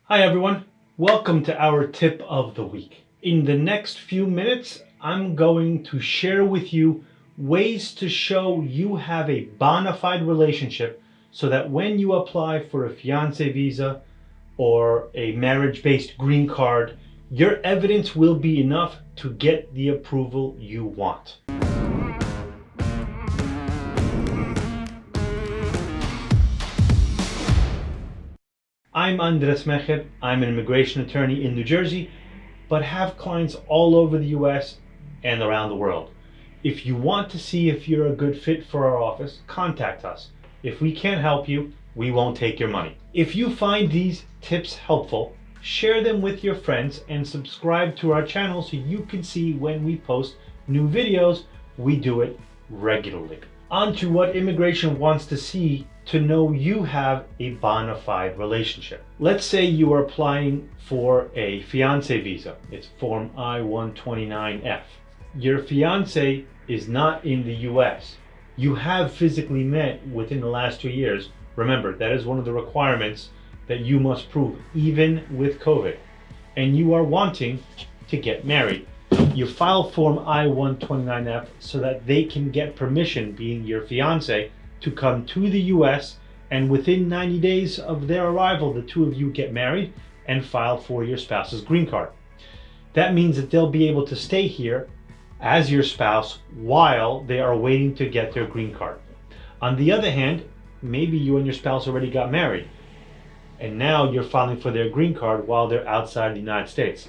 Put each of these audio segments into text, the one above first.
Hi everyone, welcome to our tip of the week. In the next few minutes, I'm going to share with you ways to show you have a bona fide relationship so that when you apply for a fiancé visa or a marriage-based green card, your evidence will be enough to get the approval you want. I'm Andres Mejer. I'm an immigration attorney in New Jersey, but have clients all over the US and around the world. If you want to see if you're a good fit for our office, contact us. If we can't help you, we won't take your money. If you find these tips helpful, share them with your friends and subscribe to our channel so you can see when we post new videos. We do it regularly. On to what immigration wants to see to know you have a bona fide relationship. Let's say you are applying for a fiancé visa. It's form I-129F. Your fiancé is not in the US. You have physically met within the last 2 years. Remember, that is one of the requirements that you must prove, even with COVID. And you are wanting to get married. You file form I-129F so that they can get permission, being your fiancé, to come to the US, and within 90 days of their arrival, the two of you get married and file for your spouse's green card. That means that they'll be able to stay here as your spouse while they are waiting to get their green card. On the other hand, maybe you and your spouse already got married, and now you're filing for their green card while they're outside the United States.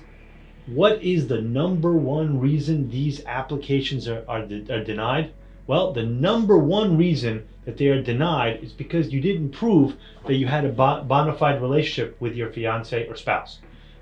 What is the number one reason these applications are denied? Well, the number one reason that they are denied is because you didn't prove that you had a bona fide relationship with your fiancé or spouse.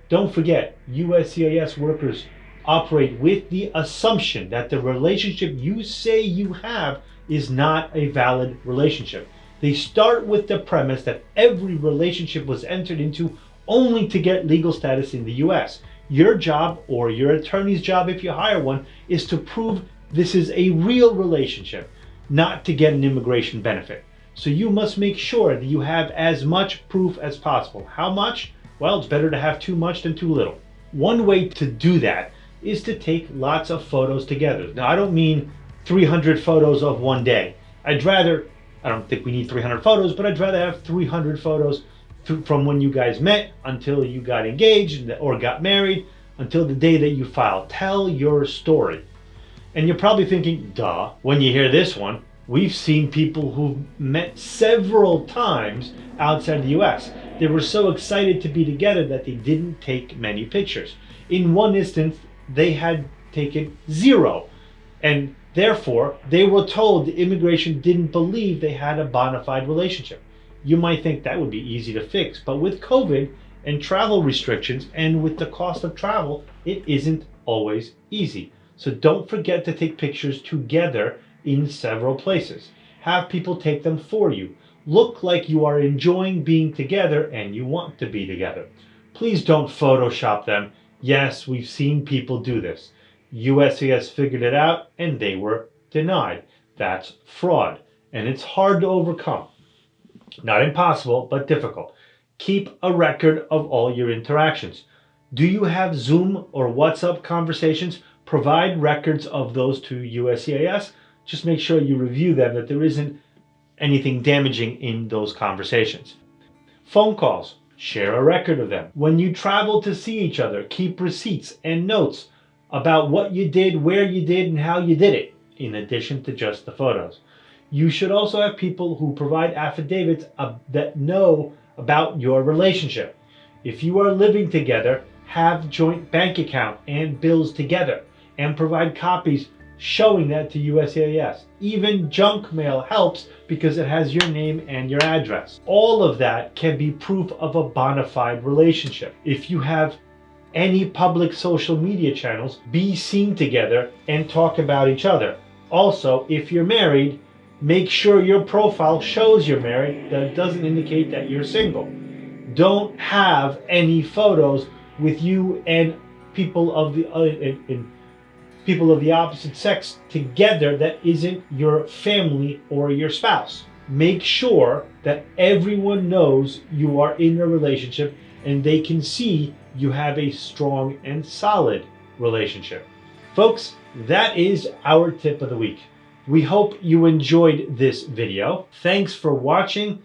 Don't forget, USCIS workers operate with the assumption that the relationship you say you have is not a valid relationship. They start with the premise that every relationship was entered into only to get legal status in the US. Your job, or your attorney's job if you hire one, is to prove this is a real relationship, not to get an immigration benefit. So you must make sure that you have as much proof as possible. How much? Well, it's better to have too much than too little. One way to do that is to take lots of photos together. Now, I don't mean 300 photos of one day. I don't think we need 300 photos, but I'd rather have 300 photos from when you guys met until you got engaged or got married, until the day that you filed. Tell your story. And you're probably thinking, duh, when you hear this one, we've seen people who've met several times outside the US. They were so excited to be together that they didn't take many pictures. In one instance, they had taken 0. And therefore, they were told the immigration didn't believe they had a bona fide relationship. You might think that would be easy to fix, but with COVID and travel restrictions and with the cost of travel, it isn't always easy. So don't forget to take pictures together in several places. Have people take them for you. Look like you are enjoying being together and you want to be together. Please don't Photoshop them. Yes, we've seen people do this. USCIS figured it out and they were denied. That's fraud, and it's hard to overcome. Not impossible, but difficult. Keep a record of all your interactions. Do you have Zoom or WhatsApp conversations? Provide records of those to USCIS. Just make sure you review them, that there isn't anything damaging in those conversations. Phone calls. Share a record of them. When you travel to see each other, keep receipts and notes about what you did, where you did, and how you did it, in addition to just the photos. You should also have people who provide affidavits that know about your relationship. If you are living together, have joint bank account and bills together, and provide copies showing that to USCIS. Even junk mail helps because it has your name and your address. All of that can be proof of a bona fide relationship. If you have any public social media channels, be seen together and talk about each other. Also, if you're married, make sure your profile shows you're married, that it doesn't indicate that you're single. Don't have any photos with you and people of the opposite sex together that isn't your family or your spouse. Make sure that everyone knows you are in a relationship and they can see you have a strong and solid relationship. Folks, that is our tip of the week. We hope you enjoyed this video. Thanks for watching.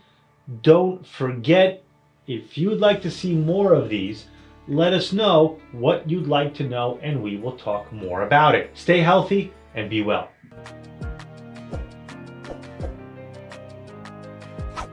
Don't forget, if you'd like to see more of these, let us know what you'd like to know and we will talk more about it. Stay healthy and be well.